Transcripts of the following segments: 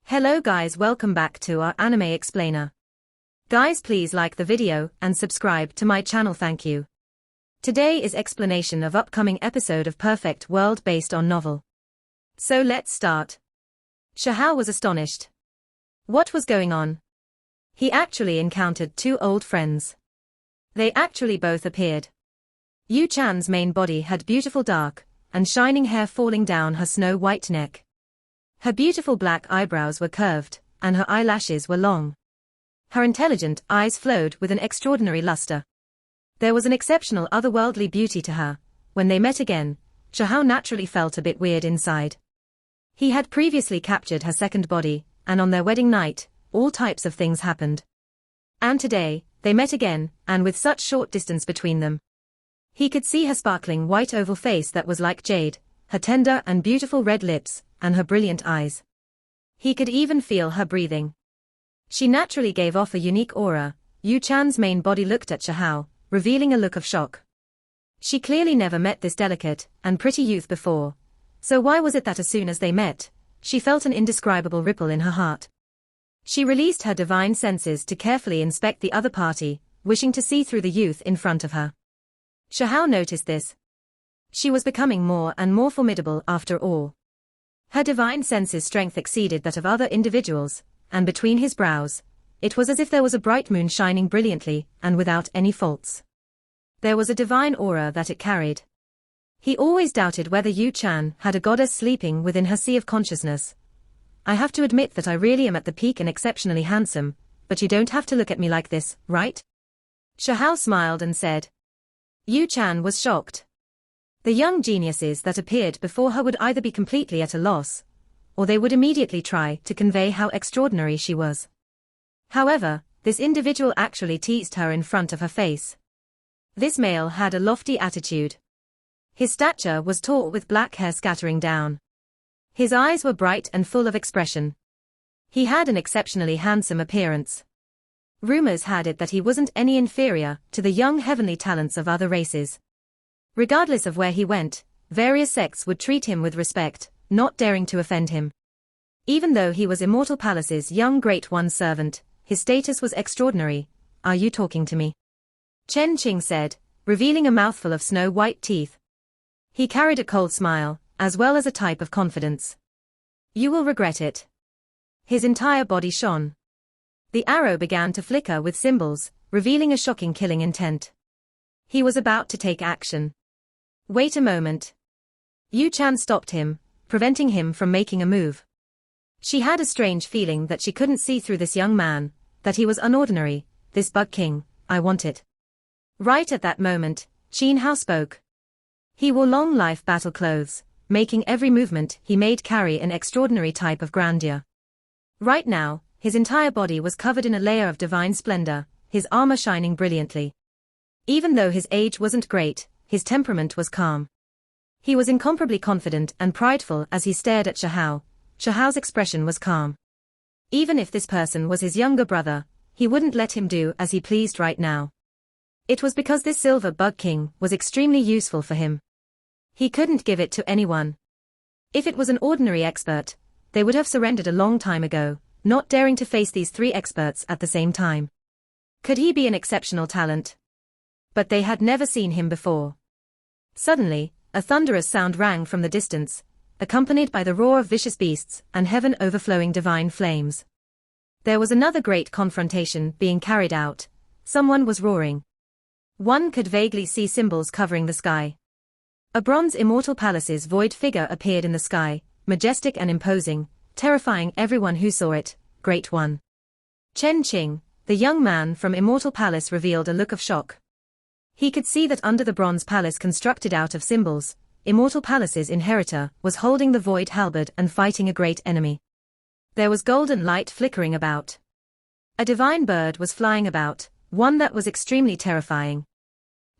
Hello guys, welcome back to our anime explainer. Guys, please like the video and subscribe to my channel, thank you. Today is explanation of upcoming episode of Perfect World based on novel. So let's start. Xiahao was astonished. What was going on? He actually encountered two old friends. They actually both appeared. Yu Chan's main body had beautiful dark and shining hair falling down her snow-white neck. Her beautiful black eyebrows were curved, and her eyelashes were long. Her intelligent eyes flowed with an extraordinary luster. There was an exceptional otherworldly beauty to her. When they met again, Xiahao naturally felt a bit weird inside. He had previously captured her second body, and on their wedding night, all types of things happened. And today, they met again, and with such short distance between them. He could see her sparkling white oval face that was like jade, her tender and beautiful red lips, and her brilliant eyes. He could even feel her breathing. She naturally gave off a unique aura. Yu Chan's main body looked at Xiahao, revealing a look of shock. She clearly never met this delicate and pretty youth before. So why was it that as soon as they met, she felt an indescribable ripple in her heart? She released her divine senses to carefully inspect the other party, wishing to see through the youth in front of her. Xiahao noticed this. She was becoming more and more formidable after all. Her divine senses' strength exceeded that of other individuals, and between his brows, it was as if there was a bright moon shining brilliantly and without any faults. There was a divine aura that it carried. He always doubted whether Yu Chan had a goddess sleeping within her sea of consciousness. I have to admit that I really am at the peak and exceptionally handsome, but you don't have to look at me like this, right? Xiahao smiled and said. Yu Chan was shocked. The young geniuses that appeared before her would either be completely at a loss, or they would immediately try to convey how extraordinary she was. However, this individual actually teased her in front of her face. This male had a lofty attitude. His stature was tall with black hair scattering down. His eyes were bright and full of expression. He had an exceptionally handsome appearance. Rumors had it that he wasn't any inferior to the young heavenly talents of other races. Regardless of where he went, various sects would treat him with respect, not daring to offend him. Even though he was Immortal Palace's young Great One's servant, his status was extraordinary. Are you talking to me? Chen Qing said, revealing a mouthful of snow-white teeth. He carried a cold smile, as well as a type of confidence. You will regret it. His entire body shone. The arrow began to flicker with symbols, revealing a shocking killing intent. He was about to take action. Wait a moment. Yu Chan stopped him, preventing him from making a move. She had a strange feeling that she couldn't see through this young man, that he was unordinary. This Bug King, I want it. Right at that moment, Qin Hao spoke. He wore long life battle clothes, making every movement he made carry an extraordinary type of grandeur. Right now, his entire body was covered in a layer of divine splendor, his armor shining brilliantly. Even though his age wasn't great, his temperament was calm. He was incomparably confident and prideful as he stared at Xiahao. Xiahao's expression was calm. Even if this person was his younger brother, he wouldn't let him do as he pleased right now. It was because this Silver Bug King was extremely useful for him. He couldn't give it to anyone. If it was an ordinary expert, they would have surrendered a long time ago, not daring to face these three experts at the same time. Could he be an exceptional talent? But they had never seen him before. Suddenly, a thunderous sound rang from the distance, accompanied by the roar of vicious beasts and heaven overflowing divine flames. There was another great confrontation being carried out. Someone was roaring. One could vaguely see symbols covering the sky. A bronze Immortal Palace's void figure appeared in the sky, majestic and imposing, terrifying everyone who saw it. Great One. Chen Qing, the young man from Immortal Palace, revealed a look of shock. He could see that under the bronze palace constructed out of symbols, Immortal Palace's inheritor was holding the void halberd and fighting a great enemy. There was golden light flickering about. A divine bird was flying about, one that was extremely terrifying.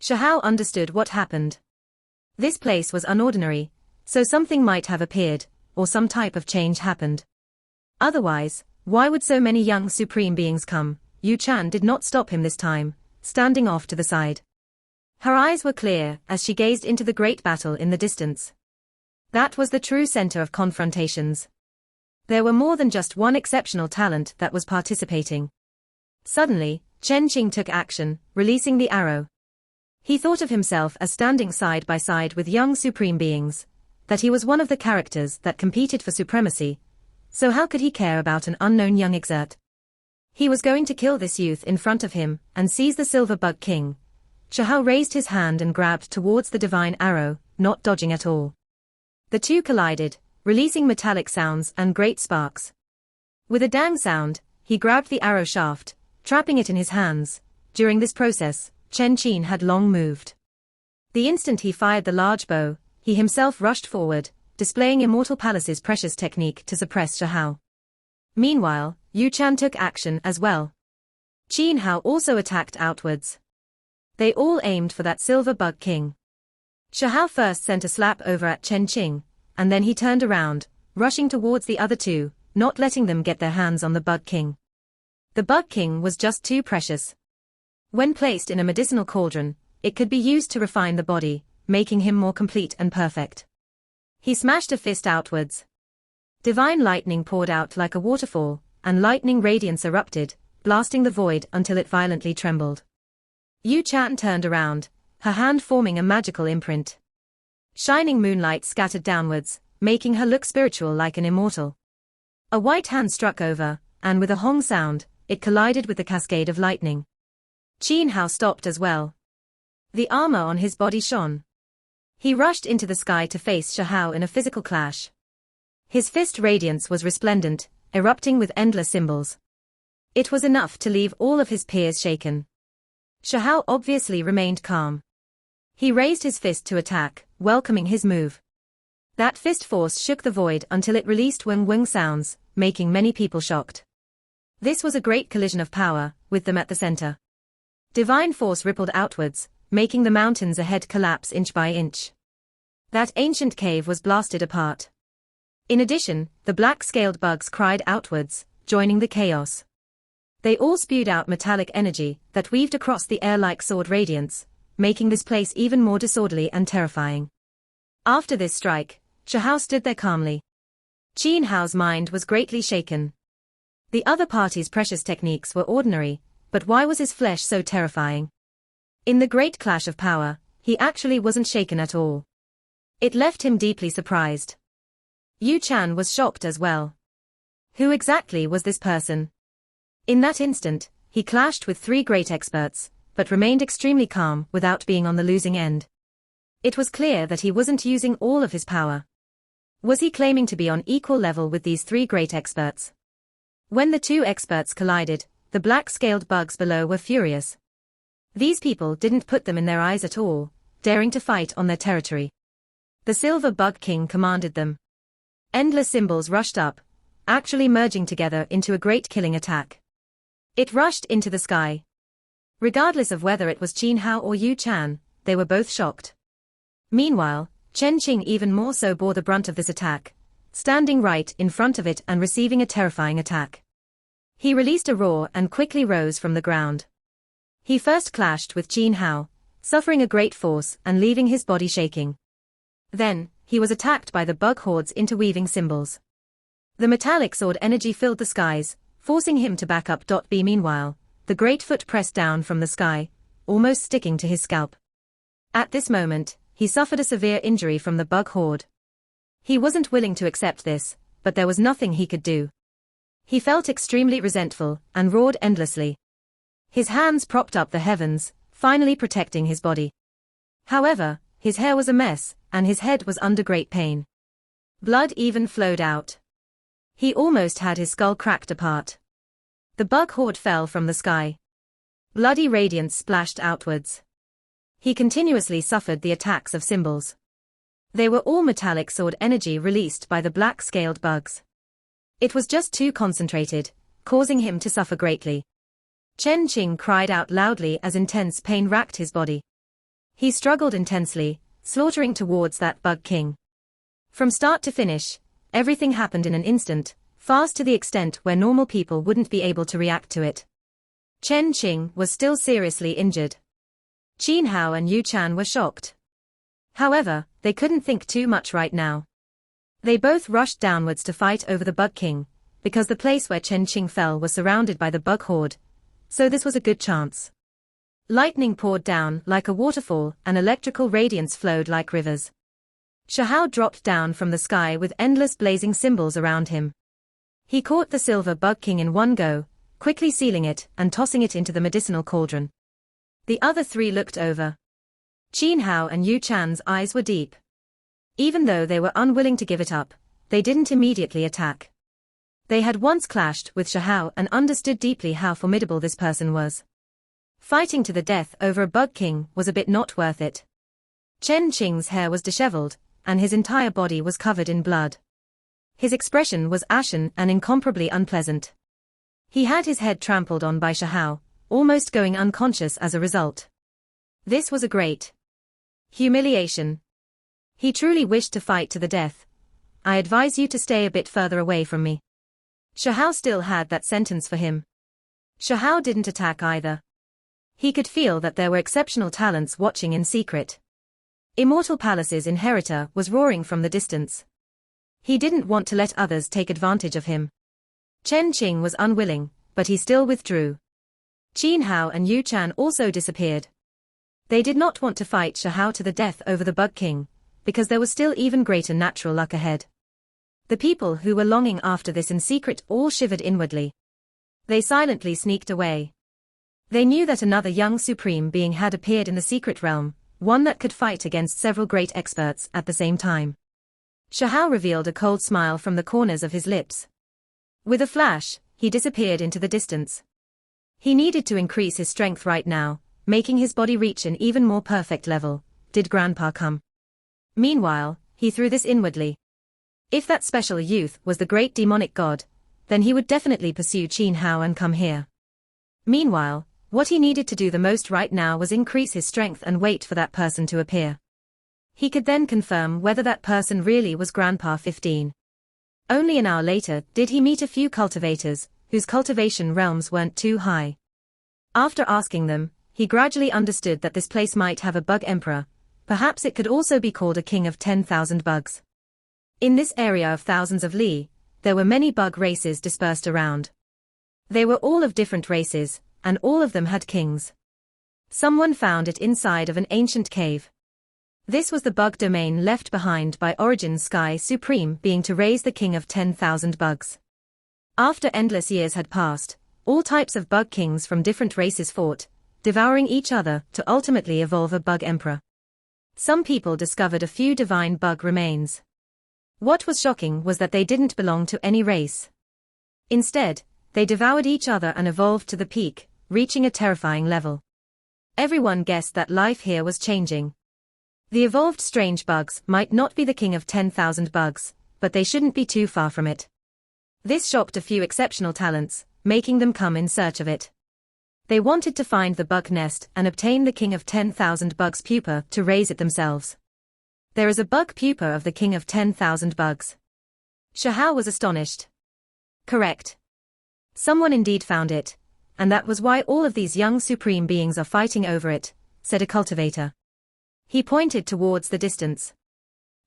Xiahao understood what happened. This place was unordinary, so something might have appeared, or some type of change happened. Otherwise, why would so many young supreme beings come? Yu Chan did not stop him this time, standing off to the side. Her eyes were clear as she gazed into the great battle in the distance. That was the true center of confrontations. There were more than just one exceptional talent that was participating. Suddenly, Chen Qing took action, releasing the arrow. He thought of himself as standing side by side with young supreme beings, that he was one of the characters that competed for supremacy, so how could he care about an unknown young exert? He was going to kill this youth in front of him and seize the Silver Bug King. Shahao raised his hand and grabbed towards the divine arrow, not dodging at all. The two collided, releasing metallic sounds and great sparks. With a dang sound, he grabbed the arrow shaft, trapping it in his hands. During this process, Chen Qing had long moved. The instant he fired the large bow, he himself rushed forward, displaying Immortal Palace's precious technique to suppress Shahao. Meanwhile, Yu Chan took action as well. Qin Hao also attacked outwards. They all aimed for that Silver Bug King. Shahao first sent a slap over at Chen Qing, and then he turned around, rushing towards the other two, not letting them get their hands on the Bug King. The Bug King was just too precious. When placed in a medicinal cauldron, it could be used to refine the body, making him more complete and perfect. He smashed a fist outwards. Divine lightning poured out like a waterfall, and lightning radiance erupted, blasting the void until it violently trembled. Yu Chan turned around, her hand forming a magical imprint. Shining moonlight scattered downwards, making her look spiritual like an immortal. A white hand struck over, and with a hong sound, it collided with the cascade of lightning. Qin Hao stopped as well. The armor on his body shone. He rushed into the sky to face Shahao in a physical clash. His fist radiance was resplendent, erupting with endless symbols. It was enough to leave all of his peers shaken. Shahao obviously remained calm. He raised his fist to attack, welcoming his move. That fist force shook the void until it released wing sounds, making many people shocked. This was a great collision of power, with them at the center. Divine force rippled outwards, making the mountains ahead collapse inch by inch. That ancient cave was blasted apart. In addition, the black-scaled bugs cried outwards, joining the chaos. They all spewed out metallic energy that weaved across the air like sword radiance, making this place even more disorderly and terrifying. After this strike, Shahao stood there calmly. Qin Hao's mind was greatly shaken. The other party's precious techniques were ordinary, but why was his flesh so terrifying? In the great clash of power, he actually wasn't shaken at all. It left him deeply surprised. Yu Chan was shocked as well. Who exactly was this person? In that instant, he clashed with three great experts, but remained extremely calm without being on the losing end. It was clear that he wasn't using all of his power. Was he claiming to be on equal level with these three great experts? When the two experts collided, the black-scaled bugs below were furious. These people didn't put them in their eyes at all, daring to fight on their territory. The Silver Bug King commanded them. Endless symbols rushed up, actually merging together into a great killing attack. It rushed into the sky. Regardless of whether it was Qin Hao or Yu Chan, they were both shocked. Meanwhile, Chen Qing even more so bore the brunt of this attack, standing right in front of it and receiving a terrifying attack. He released a roar and quickly rose from the ground. He first clashed with Qin Hao, suffering a great force and leaving his body shaking. Then, he was attacked by the bug horde's interweaving symbols. The metallic sword energy filled the skies, forcing him to back up. Meanwhile, the great foot pressed down from the sky, almost sticking to his scalp. At this moment, he suffered a severe injury from the bug horde. He wasn't willing to accept this, but there was nothing he could do. He felt extremely resentful and roared endlessly. His hands propped up the heavens, finally protecting his body. However, his hair was a mess, and his head was under great pain. Blood even flowed out. He almost had his skull cracked apart. The bug horde fell from the sky. Bloody radiance splashed outwards. He continuously suffered the attacks of symbols. They were all metallic sword energy released by the black-scaled bugs. It was just too concentrated, causing him to suffer greatly. Chen Qing cried out loudly as intense pain racked his body. He struggled intensely, slaughtering towards that bug king. From start to finish, everything happened in an instant, fast to the extent where normal people wouldn't be able to react to it. Chen Qing was still seriously injured. Qin Hao and Yu Chan were shocked. However, they couldn't think too much right now. They both rushed downwards to fight over the Bug King, because the place where Chen Qing fell was surrounded by the bug horde, so this was a good chance. Lightning poured down like a waterfall and electrical radiance flowed like rivers. Shahao dropped down from the sky with endless blazing symbols around him. He caught the silver Bug King in one go, quickly sealing it and tossing it into the medicinal cauldron. The other three looked over. Qin Hao and Yu Chan's eyes were deep. Even though they were unwilling to give it up, they didn't immediately attack. They had once clashed with Shahao and understood deeply how formidable this person was. Fighting to the death over a Bug King was a bit not worth it. Chen Qing's hair was disheveled, and his entire body was covered in blood. His expression was ashen and incomparably unpleasant. He had his head trampled on by Shahao, almost going unconscious as a result. This was a great humiliation. He truly wished to fight to the death. I advise you to stay a bit further away from me. Shahao still had that sentence for him. Shahao didn't attack either. He could feel that there were exceptional talents watching in secret. Immortal Palace's inheritor was roaring from the distance. He didn't want to let others take advantage of him. Chen Qing was unwilling, but he still withdrew. Qin Hao and Yu Chan also disappeared. They did not want to fight Shahao to the death over the Bug King, because there was still even greater natural luck ahead. The people who were longing after this in secret all shivered inwardly. They silently sneaked away. They knew that another young supreme being had appeared in the secret realm, one that could fight against several great experts at the same time. Shahao revealed a cold smile from the corners of his lips. With a flash, he disappeared into the distance. He needed to increase his strength right now, making his body reach an even more perfect level. Did Grandpa come? Meanwhile, he threw this inwardly. If that special youth was the great demonic god, then he would definitely pursue Qin Hao and come here. Meanwhile, what he needed to do the most right now was increase his strength and wait for that person to appear. He could then confirm whether that person really was Grandpa 15. Only an hour later did he meet a few cultivators, whose cultivation realms weren't too high. After asking them, he gradually understood that this place might have a bug emperor. Perhaps it could also be called a king of 10,000 bugs. In this area of thousands of li, there were many bug races dispersed around. They were all of different races, and all of them had kings. Someone found it inside of an ancient cave. This was the bug domain left behind by Origin's Sky Supreme being to raise the king of 10,000 bugs. After endless years had passed, all types of bug kings from different races fought, devouring each other to ultimately evolve a bug emperor. Some people discovered a few divine bug remains. What was shocking was that they didn't belong to any race. Instead, they devoured each other and evolved to the peak, reaching a terrifying level. Everyone guessed that life here was changing. The evolved strange bugs might not be the king of 10,000 bugs, but they shouldn't be too far from it. This shocked a few exceptional talents, making them come in search of it. They wanted to find the bug nest and obtain the king of 10,000 bugs pupa to raise it themselves. There is a bug pupa of the king of 10,000 bugs. Shahao was astonished. Correct. Someone indeed found it, and that was why all of these young supreme beings are fighting over it, said a cultivator. He pointed towards the distance.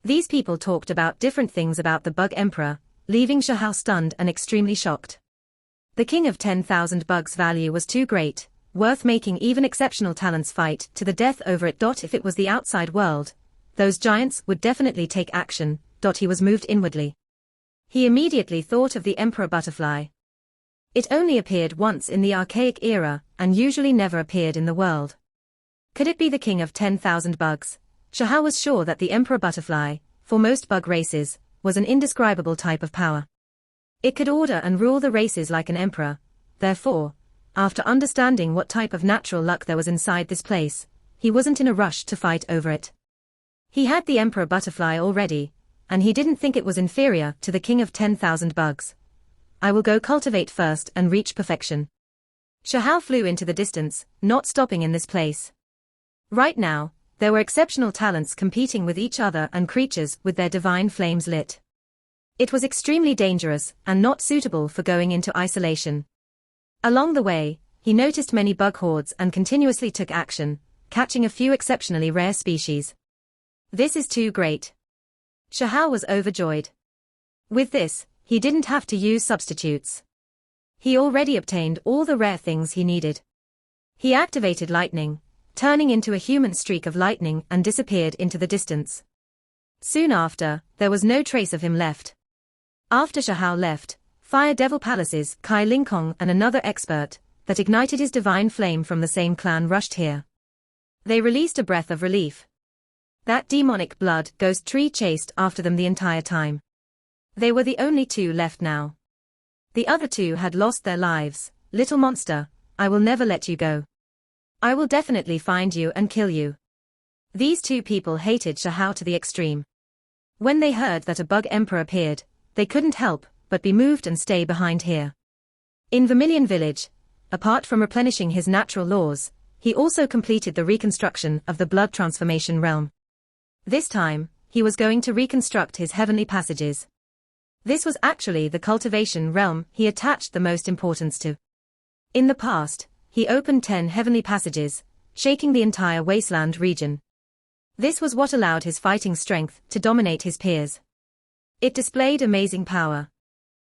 These people talked about different things about the bug emperor, leaving Shahao stunned and extremely shocked. The king of 10,000 bugs' value was too great, worth making even exceptional talents fight to the death over it. If it was the outside world, those giants would definitely take action. He was moved inwardly. He immediately thought of the emperor butterfly. It only appeared once in the archaic era, and usually never appeared in the world. Could it be the king of 10,000 bugs? Shahao was sure that the emperor butterfly, for most bug races, was an indescribable type of power. It could order and rule the races like an emperor. Therefore, after understanding what type of natural luck there was inside this place, he wasn't in a rush to fight over it. He had the emperor butterfly already, and he didn't think it was inferior to the king of 10,000 bugs. I will go cultivate first and reach perfection. Shahao flew into the distance, not stopping in this place. Right now, there were exceptional talents competing with each other and creatures with their divine flames lit. It was extremely dangerous and not suitable for going into isolation. Along the way, he noticed many bug hordes and continuously took action, catching a few exceptionally rare species. This is too great. Shahao was overjoyed. With this, he didn't have to use substitutes. He already obtained all the rare things he needed. He activated lightning, turning into a human streak of lightning and disappeared into the distance. Soon after, there was no trace of him left. After Shahao left, Fire Devil Palace's Kai Lingkong and another expert that ignited his divine flame from the same clan rushed here. They released a breath of relief. That demonic blood ghost tree chased after them the entire time. They were the only two left now. The other two had lost their lives. Little monster, I will never let you go. I will definitely find you and kill you. These two people hated Shahao to the extreme. When they heard that a bug emperor appeared, they couldn't help but be moved and stay behind here. In Vermilion Village, apart from replenishing his natural laws, he also completed the reconstruction of the blood transformation realm. This time, he was going to reconstruct his heavenly passages. This was actually the cultivation realm he attached the most importance to. In the past, he opened 10 heavenly passages, shaking the entire wasteland region. This was what allowed his fighting strength to dominate his peers. It displayed amazing power.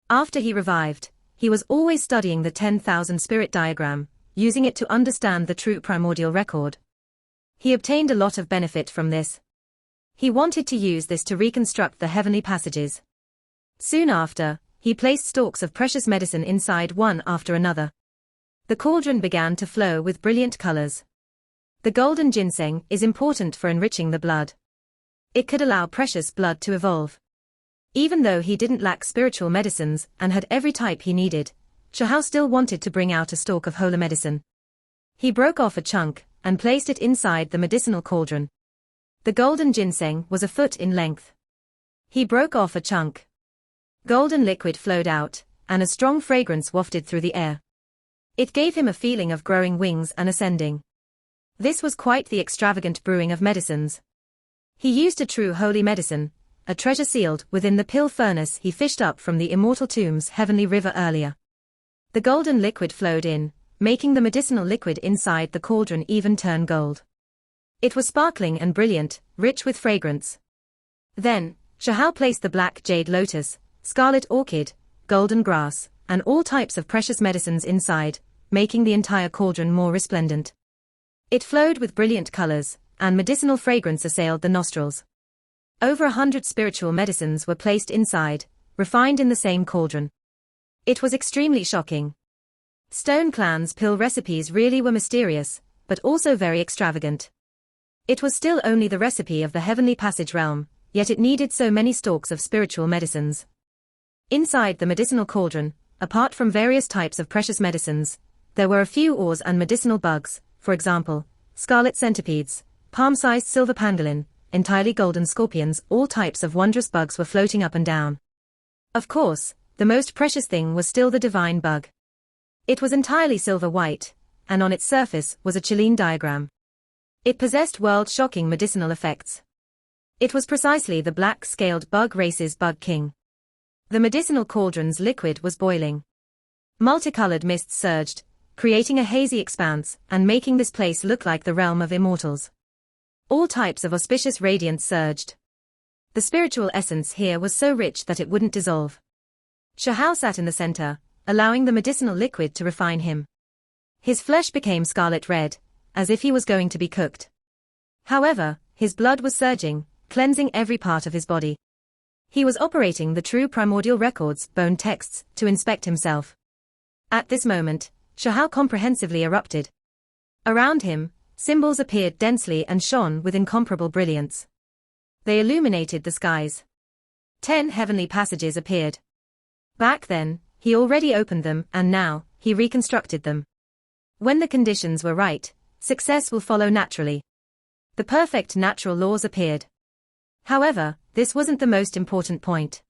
After he revived, he was always studying the 10,000 spirit diagram, using it to understand the true primordial record. He obtained a lot of benefit from this. He wanted to use this to reconstruct the heavenly passages. Soon after, he placed stalks of precious medicine inside one after another. The cauldron began to flow with brilliant colors. The golden ginseng is important for enriching the blood. It could allow precious blood to evolve. Even though he didn't lack spiritual medicines and had every type he needed, Shahao still wanted to bring out a stalk of holy medicine. He broke off a chunk and placed it inside the medicinal cauldron. The golden ginseng was a foot in length. He broke off a chunk. Golden liquid flowed out, and a strong fragrance wafted through the air. It gave him a feeling of growing wings and ascending. This was quite the extravagant brewing of medicines. He used a true holy medicine, a treasure sealed within the pill furnace he fished up from the immortal tomb's heavenly river earlier. The golden liquid flowed in, making the medicinal liquid inside the cauldron even turn gold. It was sparkling and brilliant, rich with fragrance. Then, Shahao placed the black jade lotus, scarlet orchid, golden grass, and all types of precious medicines inside, making the entire cauldron more resplendent. It flowed with brilliant colors, and medicinal fragrance assailed the nostrils. Over 100 spiritual medicines were placed inside, refined in the same cauldron. It was extremely shocking. Stone Clan's pill recipes really were mysterious, but also very extravagant. It was still only the recipe of the heavenly passage realm, yet it needed so many stalks of spiritual medicines. Inside the medicinal cauldron, apart from various types of precious medicines, there were a few ores and medicinal bugs, for example, scarlet centipedes, palm-sized silver pangolin, entirely golden scorpions. All types of wondrous bugs were floating up and down. Of course, the most precious thing was still the divine bug. It was entirely silver-white, and on its surface was a Chilean diagram. It possessed world-shocking medicinal effects. It was precisely the black-scaled bug race's bug king. The medicinal cauldron's liquid was boiling. Multicolored mists surged, creating a hazy expanse and making this place look like the realm of immortals. All types of auspicious radiance surged. The spiritual essence here was so rich that it wouldn't dissolve. Shahao sat in the center, allowing the medicinal liquid to refine him. His flesh became scarlet red, as if he was going to be cooked. However, his blood was surging, cleansing every part of his body. He was operating the true primordial records, bone texts, to inspect himself. At this moment, Shahao comprehensively erupted. Around him, symbols appeared densely and shone with incomparable brilliance. They illuminated the skies. 10 heavenly passages appeared. Back then, he already opened them, and now, he reconstructed them. When the conditions were right, success will follow naturally. The perfect natural laws appeared. However, this wasn't the most important point.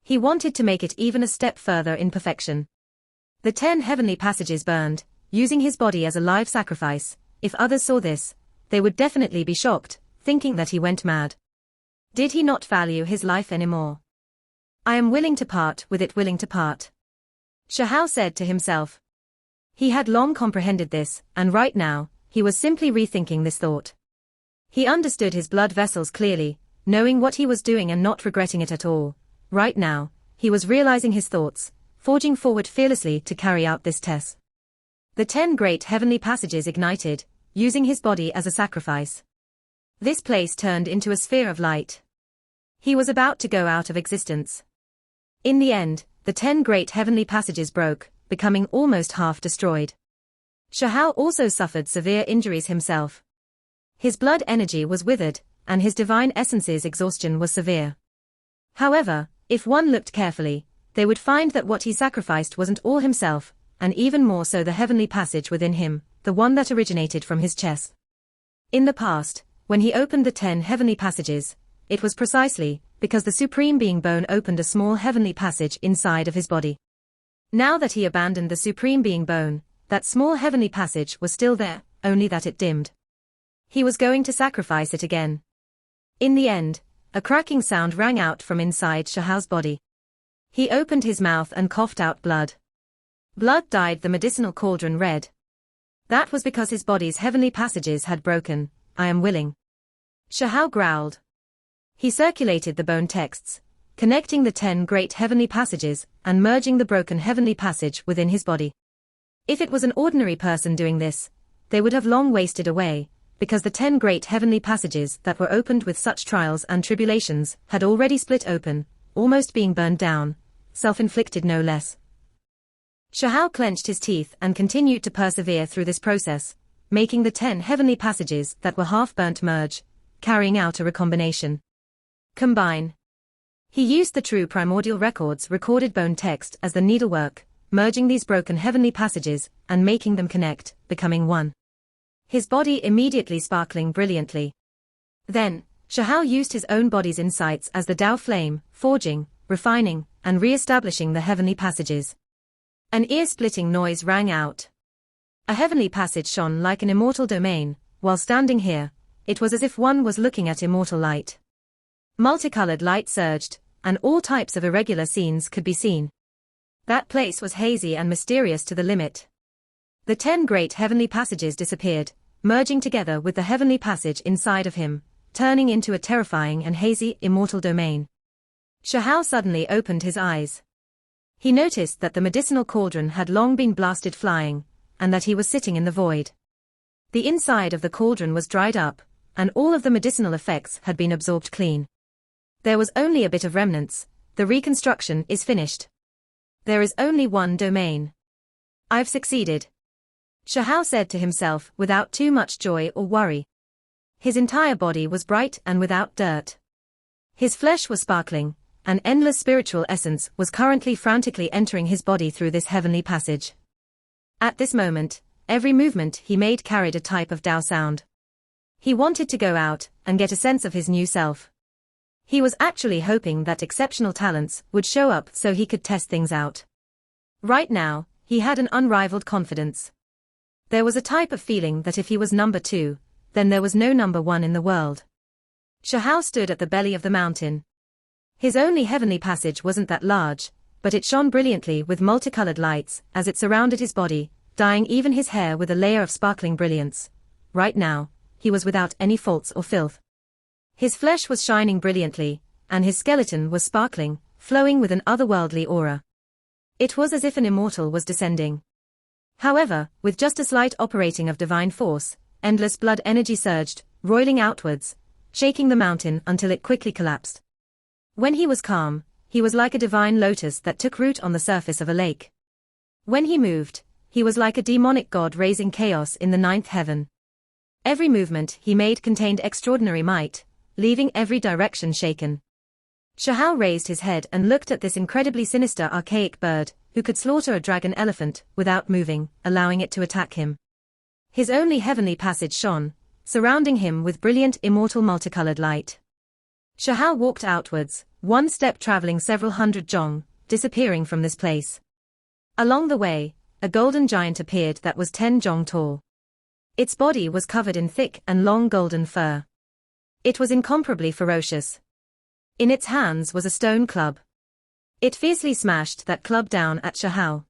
He wanted to make it even a step further in perfection. The 10 heavenly passages burned, using his body as a live sacrifice. If others saw this, they would definitely be shocked, thinking that he went mad. Did he not value his life anymore? I am willing to part with it, willing to part. Shahao said to himself. He had long comprehended this, and right now, he was simply rethinking this thought. He understood his blood vessels clearly, knowing what he was doing and not regretting it at all. Right now, he was realizing his thoughts, forging forward fearlessly to carry out this test. The 10 great heavenly passages ignited, using his body as a sacrifice. This place turned into a sphere of light. He was about to go out of existence. In the end, the 10 great heavenly passages broke, becoming almost half destroyed. Shahal also suffered severe injuries himself. His blood energy was withered, and his divine essence's exhaustion was severe. However, if one looked carefully, they would find that what he sacrificed wasn't all himself, and even more so the heavenly passage within him, the one that originated from his chest. In the past, when he opened the 10 heavenly passages, it was precisely because the Supreme Being Bone opened a small heavenly passage inside of his body. Now that he abandoned the Supreme Being Bone, that small heavenly passage was still there, only that it dimmed. He was going to sacrifice it again. In the end, a cracking sound rang out from inside Shahal's body. He opened his mouth and coughed out blood. Blood dyed the medicinal cauldron red. That was because his body's heavenly passages had broken. I am willing. Shahal growled. He circulated the bone texts, connecting the 10 great heavenly passages and merging the broken heavenly passage within his body. If it was an ordinary person doing this, they would have long wasted away, because the 10 great heavenly passages that were opened with such trials and tribulations had already split open, almost being burned down, self-inflicted no less. Shahal clenched his teeth and continued to persevere through this process, making the 10 heavenly passages that were half-burnt merge, carrying out a recombination. Combine. He used the true primordial records recorded bone text as the needlework, merging these broken heavenly passages and making them connect, becoming one. His body immediately sparkling brilliantly. Then, Shahal used his own body's insights as the Tao flame, forging, refining, and re-establishing the heavenly passages. An ear-splitting noise rang out. A heavenly passage shone like an immortal domain. While standing here, it was as if one was looking at immortal light. Multicolored light surged, and all types of irregular scenes could be seen. That place was hazy and mysterious to the limit. The 10 great heavenly passages disappeared, merging together with the heavenly passage inside of him, turning into a terrifying and hazy immortal domain. Shahal suddenly opened his eyes. He noticed that the medicinal cauldron had long been blasted flying, and that he was sitting in the void. The inside of the cauldron was dried up, and all of the medicinal effects had been absorbed clean. There was only a bit of remnants. The reconstruction is finished. There is only one domain. I've succeeded. Shahal said to himself without too much joy or worry. His entire body was bright and without dirt. His flesh was sparkling, an endless spiritual essence was currently frantically entering his body through this heavenly passage. At this moment, every movement he made carried a type of Tao sound. He wanted to go out and get a sense of his new self. He was actually hoping that exceptional talents would show up so he could test things out. Right now, he had an unrivaled confidence. There was a type of feeling that if he was number 2, then there was no number 1 in the world. Shahal stood at the belly of the mountain. His only heavenly passage wasn't that large, but it shone brilliantly with multicolored lights as it surrounded his body, dyeing even his hair with a layer of sparkling brilliance. Right now, he was without any faults or filth. His flesh was shining brilliantly, and his skeleton was sparkling, flowing with an otherworldly aura. It was as if an immortal was descending. However, with just a slight operating of divine force, endless blood energy surged, roiling outwards, shaking the mountain until it quickly collapsed. When he was calm, he was like a divine lotus that took root on the surface of a lake. When he moved, he was like a demonic god raising chaos in the 9th heaven. Every movement he made contained extraordinary might, leaving every direction shaken. Shahal raised his head and looked at this incredibly sinister archaic bird, who could slaughter a dragon elephant without moving, allowing it to attack him. His only heavenly passage shone, surrounding him with brilliant immortal multicolored light. Shahal walked outwards, one step traveling several hundred jong, disappearing from this place. Along the way, a golden giant appeared that was 10 jong tall. Its body was covered in thick and long golden fur. It was incomparably ferocious. In its hands was a stone club. It fiercely smashed that club down at Shahal.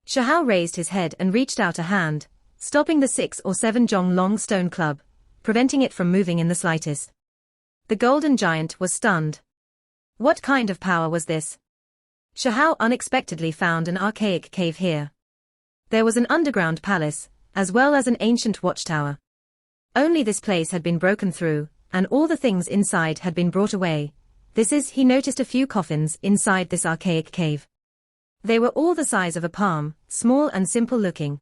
Shahal raised his head and reached out a hand, stopping the 6 or 7 jong long stone club, preventing it from moving in the slightest. The golden giant was stunned. What kind of power was this? Shahao unexpectedly found an archaic cave here. There was an underground palace, as well as an ancient watchtower. Only this place had been broken through, and all the things inside had been brought away. He noticed a few coffins inside this archaic cave. They were all the size of a palm, small and simple looking.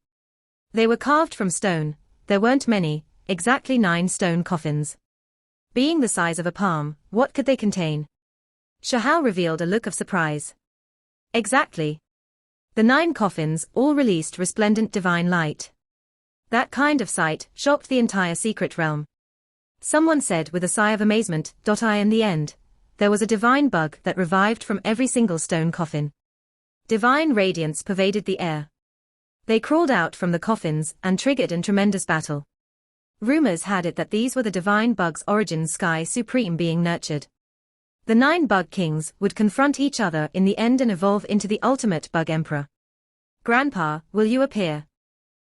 They were carved from stone. There weren't many, exactly 9 stone coffins. Being the size of a palm, what could they contain? Shahao revealed a look of surprise. Exactly. The 9 coffins all released resplendent divine light. That kind of sight shocked the entire secret realm. Someone said with a sigh of amazement, In the end, there was a divine bug that revived from every single stone coffin. Divine radiance pervaded the air. They crawled out from the coffins and triggered a tremendous battle. Rumors had it that these were the divine bug's origins, Sky Supreme being nurtured. The 9 bug kings would confront each other in the end and evolve into the ultimate bug emperor. Grandpa, will you appear?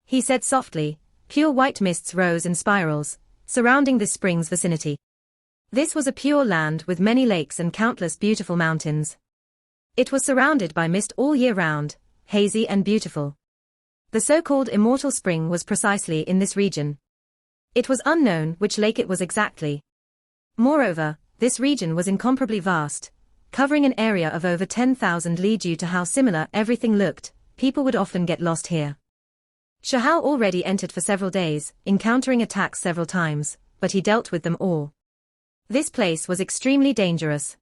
He said softly. Pure white mists rose in spirals, surrounding this spring's vicinity. This was a pure land with many lakes and countless beautiful mountains. It was surrounded by mist all year round, hazy and beautiful. The so-called immortal spring was precisely in this region. It was unknown which lake it was exactly. Moreover, this region was incomparably vast, covering an area of over 10,000 li. Due to how similar everything looked, people would often get lost here. Shahao already entered for several days, encountering attacks several times, but he dealt with them all. This place was extremely dangerous.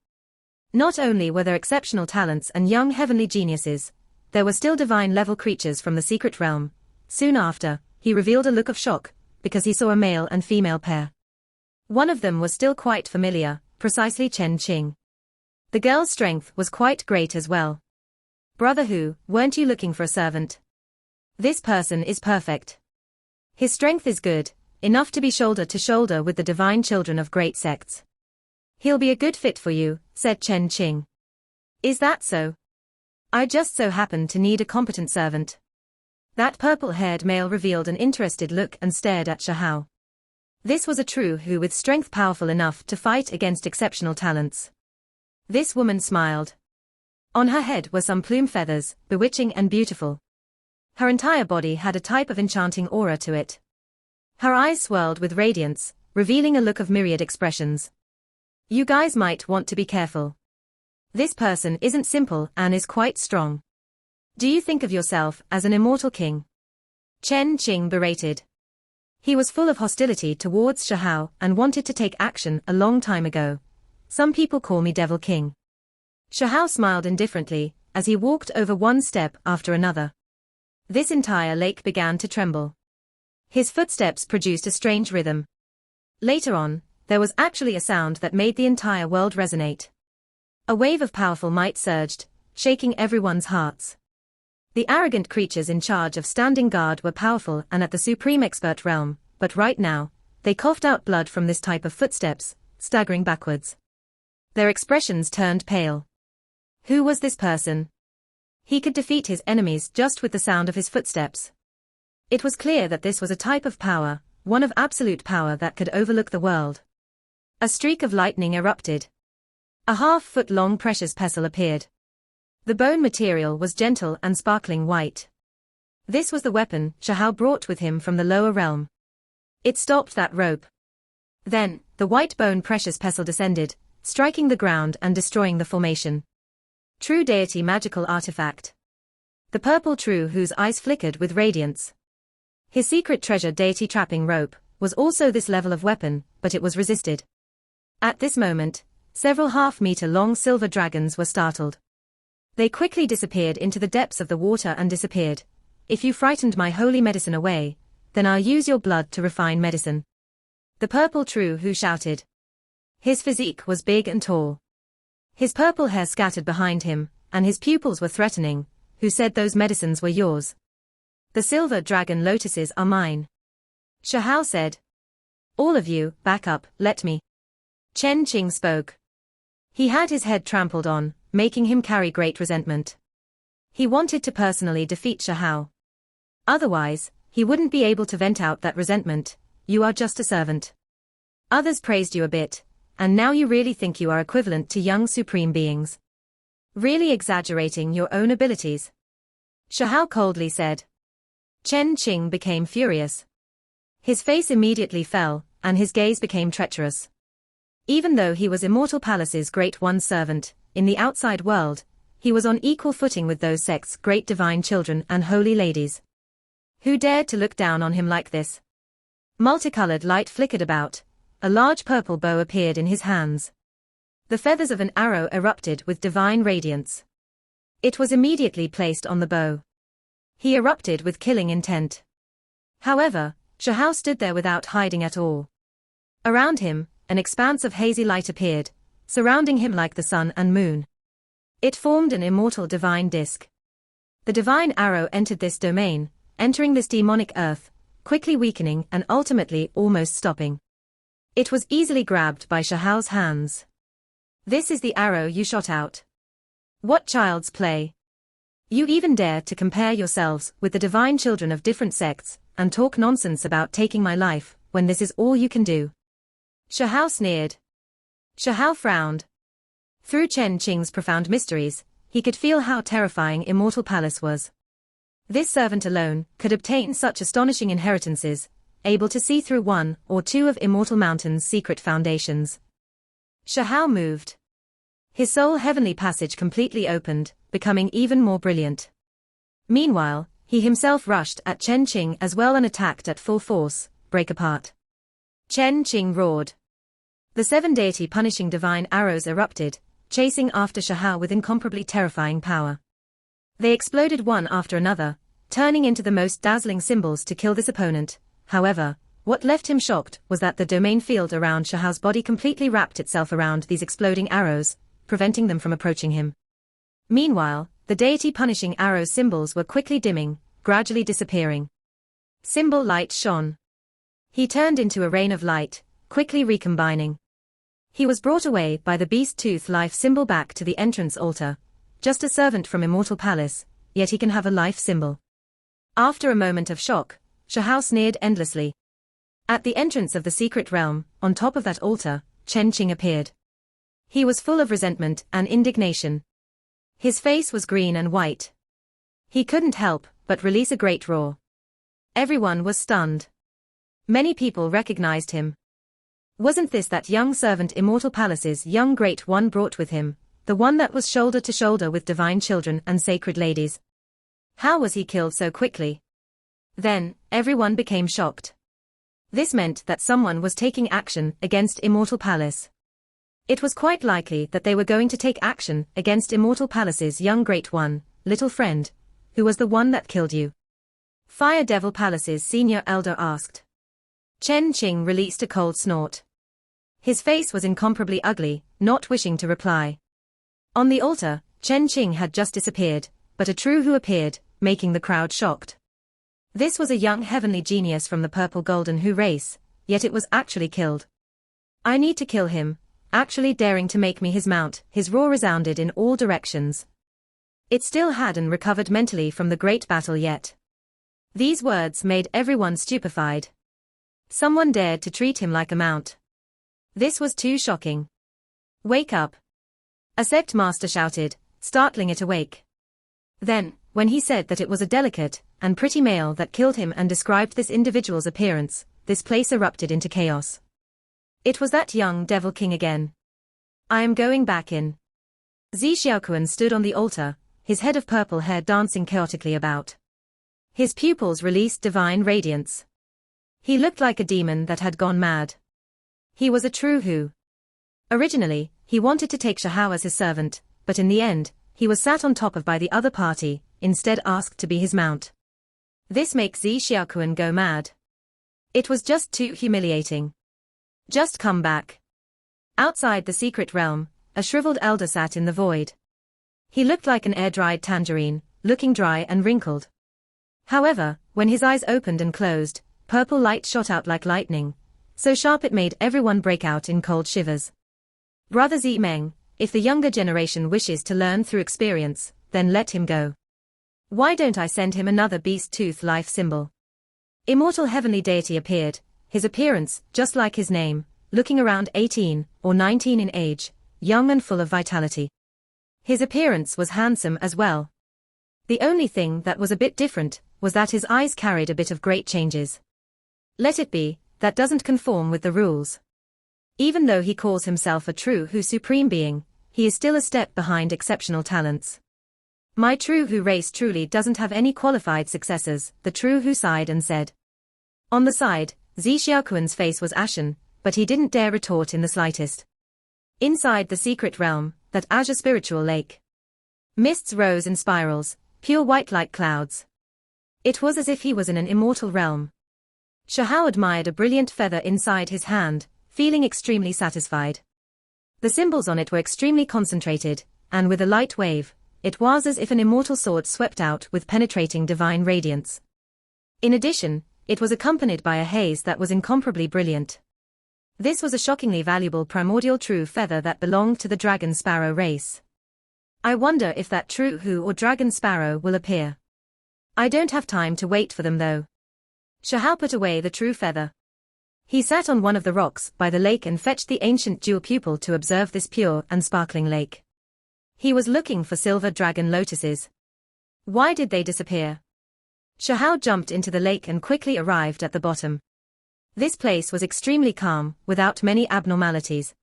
Not only were there exceptional talents and young heavenly geniuses, there were still divine-level creatures from the secret realm. Soon after, he revealed a look of shock, because he saw a male and female pair. One of them was still quite familiar, precisely Chen Qing. The girl's strength was quite great as well. Brother Hu, weren't you looking for a servant? This person is perfect. His strength is good, enough to be shoulder to shoulder with the divine children of great sects. He'll be a good fit for you, said Chen Qing. Is that so? I just so happen to need a competent servant. That purple-haired male revealed an interested look and stared at Shahao. This was a true Hu with strength powerful enough to fight against exceptional talents. This woman smiled. On her head were some plume feathers, bewitching and beautiful. Her entire body had a type of enchanting aura to it. Her eyes swirled with radiance, revealing a look of myriad expressions. You guys might want to be careful. This person isn't simple and is quite strong. Do you think of yourself as an immortal king? Chen Qing berated. He was full of hostility towards Shahao and wanted to take action a long time ago. Some people call me Devil King. Shahao smiled indifferently, as he walked over one step after another. This entire lake began to tremble. His footsteps produced a strange rhythm. Later on, there was actually a sound that made the entire world resonate. A wave of powerful might surged, shaking everyone's hearts. The arrogant creatures in charge of standing guard were powerful and at the supreme expert realm, but right now, they coughed out blood from this type of footsteps, staggering backwards. Their expressions turned pale. Who was this person? He could defeat his enemies just with the sound of his footsteps. It was clear that this was a type of power, one of absolute power that could overlook the world. A streak of lightning erupted. A half-foot-long precious pestle appeared. The bone material was gentle and sparkling white. This was the weapon Shahao brought with him from the lower realm. It stopped that rope. Then, the white bone precious pestle descended, striking the ground and destroying the formation. True deity magical artifact. The purple true whose eyes flickered with radiance. His secret treasure deity trapping rope was also this level of weapon, but it was resisted. At this moment, several half-meter-long silver dragons were startled. They quickly disappeared into the depths of the water and disappeared. If you frightened my holy medicine away, then I'll use your blood to refine medicine. The purple true who shouted. His physique was big and tall. His purple hair scattered behind him, and his pupils were threatening. Who said those medicines were yours? The silver dragon lotuses are mine. Shahao said. All of you, back up, let me. Chen Qing spoke. He had his head trampled on, making him carry great resentment. He wanted to personally defeat Shahao. Otherwise, he wouldn't be able to vent out that resentment. You are just a servant. Others praised you a bit, and now you really think you are equivalent to young supreme beings. Really exaggerating your own abilities. Shahao coldly said. Chen Qing became furious. His face immediately fell, and his gaze became treacherous. Even though he was Immortal Palace's Great One's servant, in the outside world, he was on equal footing with those sect's great divine children and holy ladies. Who dared to look down on him like this? Multicolored light flickered about. A large purple bow appeared in his hands. The feathers of an arrow erupted with divine radiance. It was immediately placed on the bow. He erupted with killing intent. However, Shahao stood there without hiding at all. Around him, an expanse of hazy light appeared, surrounding him like the sun and moon. It formed an immortal divine disk. The divine arrow entered this domain, entering this demonic earth, quickly weakening and ultimately almost stopping. It was easily grabbed by Shahao's hands. This is the arrow you shot out. What child's play! You even dare to compare yourselves with the divine children of different sects, and talk nonsense about taking my life, when this is all you can do. Shahao sneered. Shahao frowned. Through Chen Qing's profound mysteries, he could feel how terrifying Immortal Palace was. This servant alone could obtain such astonishing inheritances, able to see through one or two of Immortal Mountain's secret foundations. Shahao moved. His soul heavenly passage completely opened, becoming even more brilliant. Meanwhile, he himself rushed at Chen Qing as well and attacked at full force. Break apart. Chen Qing roared. The seven deity punishing divine arrows erupted, chasing after Shahao with incomparably terrifying power. They exploded one after another, turning into the most dazzling symbols to kill this opponent. However, what left him shocked was that the domain field around Shahao's body completely wrapped itself around these exploding arrows, preventing them from approaching him. Meanwhile, the deity punishing arrow symbols were quickly dimming, gradually disappearing. Symbol light shone. He turned into a rain of light, quickly recombining. He was brought away by the beast tooth life symbol back to the entrance altar, just a servant from Immortal Palace, yet he can have a life symbol. After a moment of shock, Shahao sneered endlessly. At the entrance of the secret realm, on top of that altar, Chen Qing appeared. He was full of resentment and indignation. His face was green and white. He couldn't help but release a great roar. Everyone was stunned. Many people recognized him. Wasn't this that young servant Immortal Palace's young great one brought with him, the one that was shoulder to shoulder with divine children and sacred ladies? How was he killed so quickly? Then, everyone became shocked. This meant that someone was taking action against Immortal Palace. It was quite likely that they were going to take action against Immortal Palace's young great one, little friend, who was the one that killed you. Fire Devil Palace's senior elder asked. Chen Qing released a cold snort. His face was incomparably ugly, not wishing to reply. On the altar, Chen Qing had just disappeared, but a true who appeared, making the crowd shocked. This was a young heavenly genius from the purple golden who race, yet it was actually killed. I need to kill him, actually daring to make me his mount. His roar resounded in all directions. It still hadn't recovered mentally from the great battle yet. These words made everyone stupefied. Someone dared to treat him like a mount. This was too shocking. Wake up! A sect master shouted, startling it awake. Then, when he said that it was a delicate and pretty male that killed him and described this individual's appearance, this place erupted into chaos. It was that young devil king again. I am going back in. Zi Xiaoquan stood on the altar, his head of purple hair dancing chaotically about. His pupils released divine radiance. He looked like a demon that had gone mad. He was a true who. Originally, he wanted to take Shahao as his servant, but in the end, he was sat on top of by the other party, instead asked to be his mount. This makes Zi Xiaoquan go mad. It was just too humiliating. Just come back. Outside the secret realm, a shriveled elder sat in the void. He looked like an air-dried tangerine, looking dry and wrinkled. However, when his eyes opened and closed, purple light shot out like lightning, so sharp it made everyone break out in cold shivers. Brother Zi Meng, if the younger generation wishes to learn through experience, then let him go. Why don't I send him another beast tooth life symbol? Immortal heavenly deity appeared, his appearance, just like his name, looking around 18 or 19 in age, young and full of vitality. His appearance was handsome as well. The only thing that was a bit different was that his eyes carried a bit of great changes. Let it be, that doesn't conform with the rules. Even though he calls himself a true Hu supreme being, he is still a step behind exceptional talents. My true Hu race truly doesn't have any qualified successors, the true Hu sighed and said. On the side, Zi Xiaoquan's face was ashen, but he didn't dare retort in the slightest. Inside the secret realm, that azure spiritual lake. Mists rose in spirals, pure white like clouds. It was as if he was in an immortal realm. Xiahao admired a brilliant feather inside his hand, feeling extremely satisfied. The symbols on it were extremely concentrated, and with a light wave, it was as if an immortal sword swept out with penetrating divine radiance. In addition, it was accompanied by a haze that was incomparably brilliant. This was a shockingly valuable primordial true feather that belonged to the dragon sparrow race. I wonder if that true Hu or dragon sparrow will appear. I don't have time to wait for them though. Xiahao put away the true feather. He sat on one of the rocks by the lake and fetched the ancient jewel pupil to observe this pure and sparkling lake. He was looking for silver dragon lotuses. Why did they disappear? Xiahao jumped into the lake and quickly arrived at the bottom. This place was extremely calm, without many abnormalities.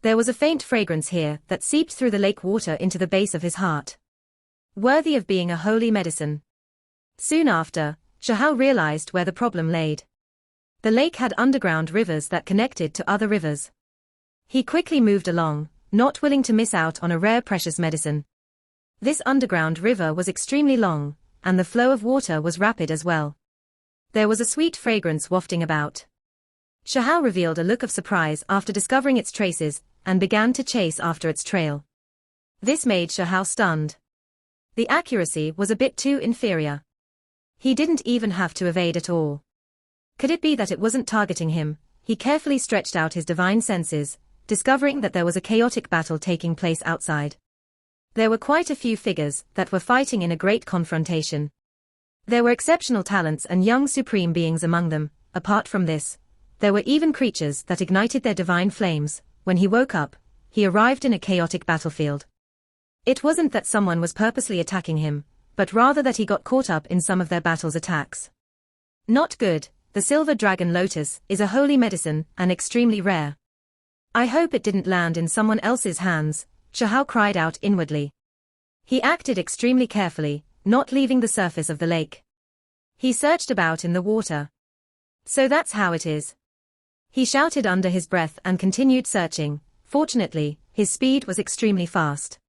There was a faint fragrance here that seeped through the lake water into the base of his heart. Worthy of being a holy medicine. Soon after, Xiahao realized where the problem laid. The lake had underground rivers that connected to other rivers. He quickly moved along, not willing to miss out on a rare precious medicine. This underground river was extremely long, and the flow of water was rapid as well. There was a sweet fragrance wafting about. Xiahao revealed a look of surprise after discovering its traces, and began to chase after its trail. This made Xiahao stunned. The accuracy was a bit too inferior. He didn't even have to evade at all. Could it be that it wasn't targeting him? He carefully stretched out his divine senses, discovering that there was a chaotic battle taking place outside. There were quite a few figures that were fighting in a great confrontation. There were exceptional talents and young supreme beings among them. Apart from this, there were even creatures that ignited their divine flames. When he woke up, he arrived in a chaotic battlefield. It wasn't that someone was purposely attacking him, but rather that he got caught up in some of their battle's attacks. Not good. The silver dragon lotus is a holy medicine and extremely rare. I hope it didn't land in someone else's hands, Xiahao cried out inwardly. He acted extremely carefully, not leaving the surface of the lake. He searched about in the water. So that's how it is. He shouted under his breath and continued searching. Fortunately, his speed was extremely fast.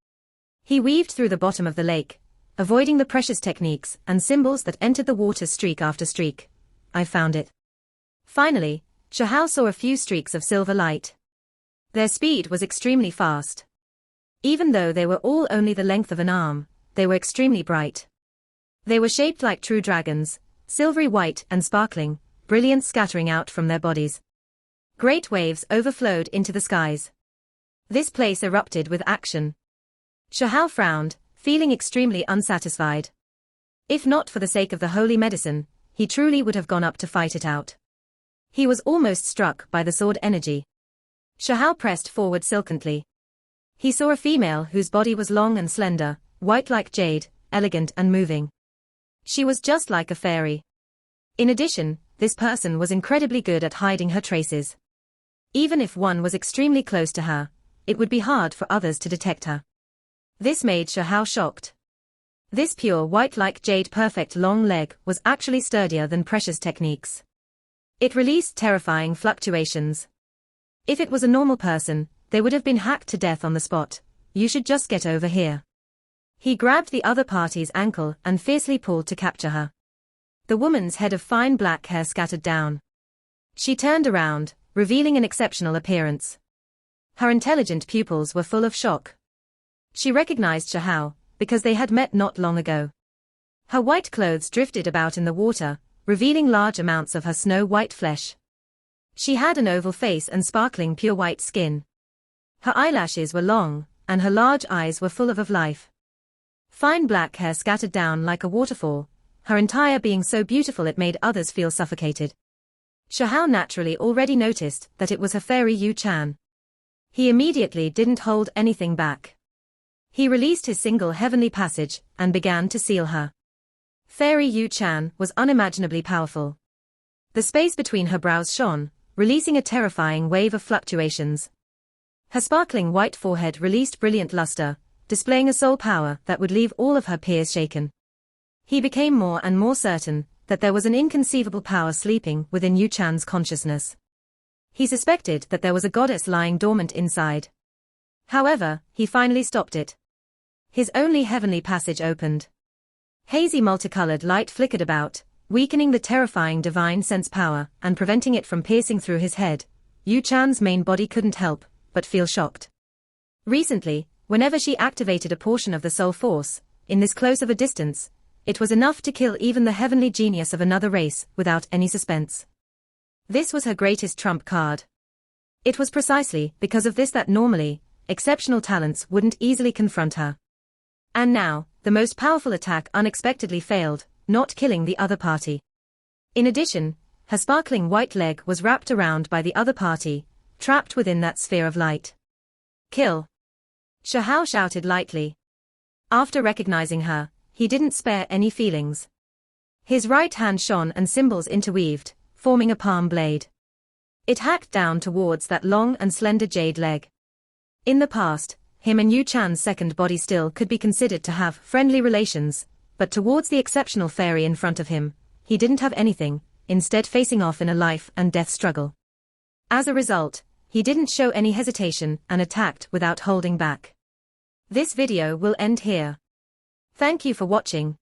He weaved through the bottom of the lake, avoiding the precious techniques and symbols that entered the water streak after streak. I found it. Finally, Xiahao saw a few streaks of silver light. Their speed was extremely fast. Even though they were all only the length of an arm, they were extremely bright. They were shaped like true dragons, silvery white and sparkling, brilliance scattering out from their bodies. Great waves overflowed into the skies. This place erupted with action. Xiahao frowned, feeling extremely unsatisfied. If not for the sake of the holy medicine, he truly would have gone up to fight it out. He was almost struck by the sword energy. Xiahao pressed forward silently. He saw a female whose body was long and slender, white like jade, elegant and moving. She was just like a fairy. In addition, this person was incredibly good at hiding her traces. Even if one was extremely close to her, it would be hard for others to detect her. This made Xiahao shocked. This pure white like jade perfect long leg was actually sturdier than precious techniques. It released terrifying fluctuations. If it was a normal person, they would have been hacked to death on the spot. You should just get over here. He grabbed the other party's ankle and fiercely pulled to capture her. The woman's head of fine black hair scattered down. She turned around, revealing an exceptional appearance. Her intelligent pupils were full of shock. She recognized Xiahao, because they had met not long ago. Her white clothes drifted about in the water, revealing large amounts of her snow-white flesh. She had an oval face and sparkling pure white skin. Her eyelashes were long, and her large eyes were full of life. Fine black hair scattered down like a waterfall, her entire being so beautiful it made others feel suffocated. Xiahao naturally already noticed that it was her fairy Yu Chan. He immediately didn't hold anything back. He released his single heavenly passage and began to seal her. Fairy Yu Chan was unimaginably powerful. The space between her brows shone, releasing a terrifying wave of fluctuations. Her sparkling white forehead released brilliant luster, displaying a soul power that would leave all of her peers shaken. He became more and more certain that there was an inconceivable power sleeping within Yu Chan's consciousness. He suspected that there was a goddess lying dormant inside. However, he finally stopped it. His only heavenly passage opened. Hazy multicolored light flickered about, weakening the terrifying divine sense power and preventing it from piercing through his head. Yu Chan's main body couldn't help but feel shocked. Recently, whenever she activated a portion of the soul force, in this close of a distance, it was enough to kill even the heavenly genius of another race without any suspense. This was her greatest trump card. It was precisely because of this that normally, exceptional talents wouldn't easily confront her. And now, the most powerful attack unexpectedly failed, not killing the other party. In addition, her sparkling white leg was wrapped around by the other party, trapped within that sphere of light. Kill! Shahao shouted lightly. After recognizing her, he didn't spare any feelings. His right hand shone and symbols interweaved, forming a palm blade. It hacked down towards that long and slender jade leg. In the past, him and Yu Chan's second body still could be considered to have friendly relations, but towards the exceptional fairy in front of him, he didn't have anything, instead facing off in a life and death struggle. As a result, he didn't show any hesitation and attacked without holding back. This video will end here. Thank you for watching.